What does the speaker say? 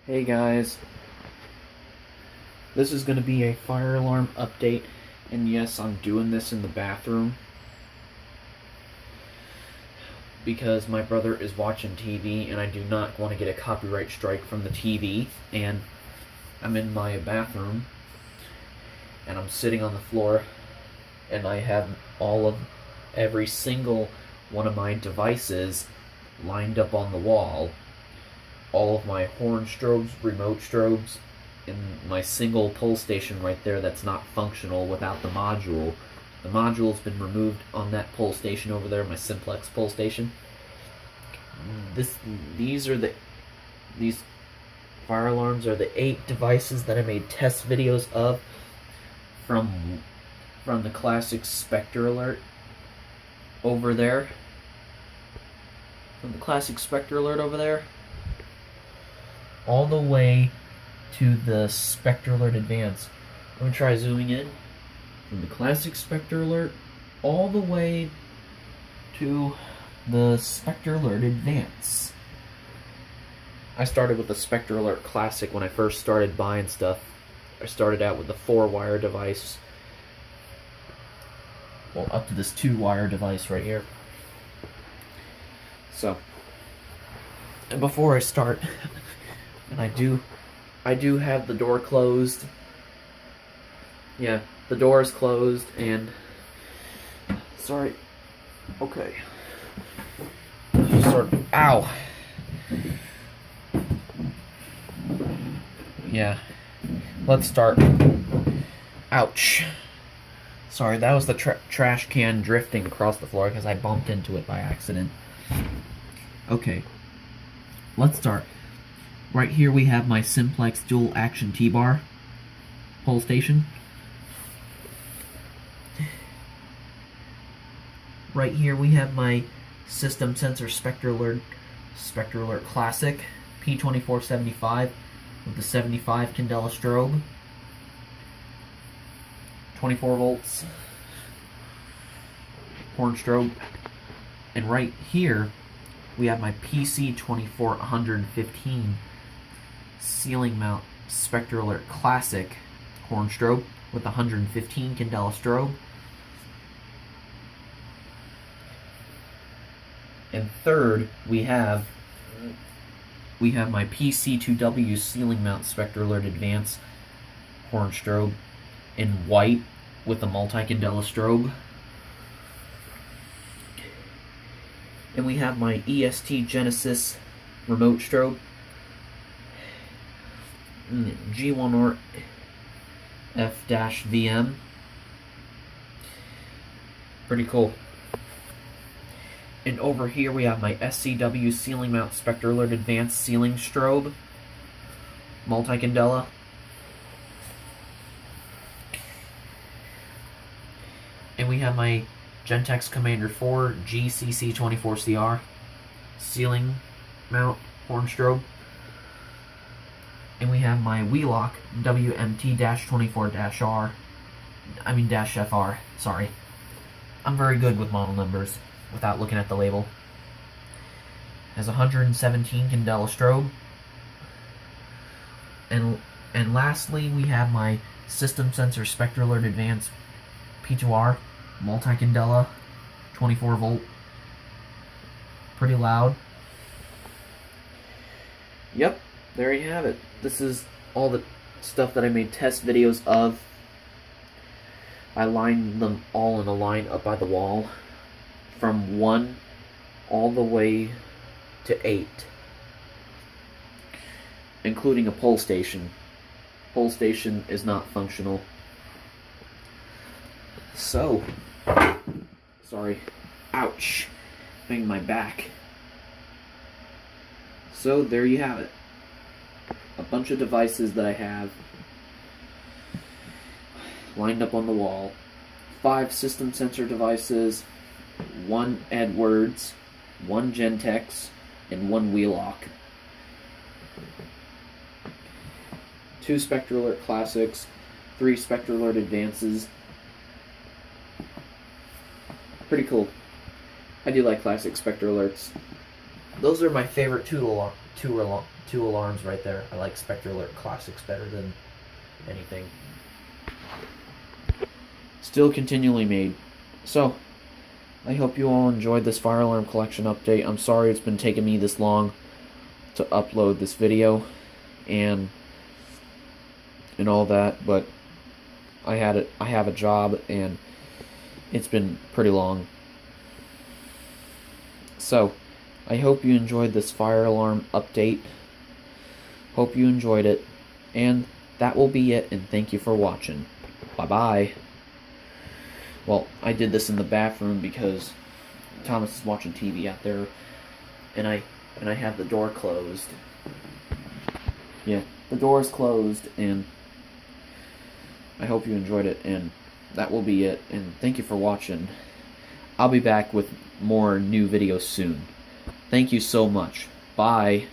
Hey guys, this is going to be a fire alarm update, and yes, I'm doing this in the bathroom because my brother is watching TV and I do not want to get a copyright strike from the TV, and I'm in my bathroom and I'm sitting on the floor and I have every single one of my devices lined up on the wall. All of my horn strobes, remote strobes, and my single pull station right there that's not functional without the module. The module's been removed on that pull station over there, my Simplex pull station. These fire alarms are the 8 devices that I made test videos of from the classic Spectre Alert over there. From the classic Spectre Alert over there, all the way to the Spectre Alert Advance. I'm going to try zooming in. From the classic Spectre Alert all the way to the Spectre Alert Advance. I started with the Spectre Alert Classic when I first started buying stuff. I started out with the 4-wire device. Well, up to this 2-wire device right here. So, and before I start, and I do have the door closed. Yeah, the door is closed, and sorry. Okay. Ow. Yeah. Let's start. Ouch. Sorry, that was the trash can drifting across the floor because I bumped into it by accident. Okay. Let's start. Right here we have my Simplex dual action T-bar pull station. Right here we have my System Sensor Spectre Alert Classic P2475 with the 75 candela strobe, 24 volts horn strobe, and right here we have my PC2415 ceiling mount Spectre Alert Classic horn strobe with 115 candela strobe. And third, we have my PC2W ceiling mount Spectre Alert Advance horn strobe in white with the multi-candela strobe. And we have my EST Genesis remote strobe, G1R F-VM. Pretty cool. And over here we have my SCW ceiling mount Spectre Alert Advanced ceiling strobe, multi-candela. And we have my Gentex Commander 4 GCC24CR ceiling mount horn strobe. And we have my Wheelock WMT-24-R, -FR, sorry. I'm very good with model numbers without looking at the label. Has 117 candela strobe. And lastly, we have my System Sensor Spectre Alert Advance P2R multi-candela 24 volt. Pretty loud. Yep, there you have it. This is all the stuff that I made test videos of. I lined them all in a line up by the wall, from 1 all the way to 8, including a pull station. Pull station is not functional. So, sorry, ouch, banged my back. So there you have it. A bunch of devices that I have lined up on the wall. 5 system sensor devices, 1 Edwards, 1 Gentex, and 1 Wheelock. 2 Spectre Alert Classics, 3 Spectre Alert Advances. Pretty cool. I do like classic Spectre Alerts. Those are my favorite two 2 alarms right there. I like Spectre Alert Classics better than anything. Still continually made. So, I hope you all enjoyed this fire alarm collection update. I'm sorry it's been taking me this long to upload this video and all that, but I have a job and it's been pretty long. So, I hope you enjoyed this fire alarm update. Hope you enjoyed it. And that will be it, and thank you for watching. Bye-bye. Well, I did this in the bathroom because Thomas is watching TV out there, and I have the door closed. Yeah, the door is closed, and I hope you enjoyed it, and that will be it, and thank you for watching. I'll be back with more new videos soon. Thank you so much. Bye.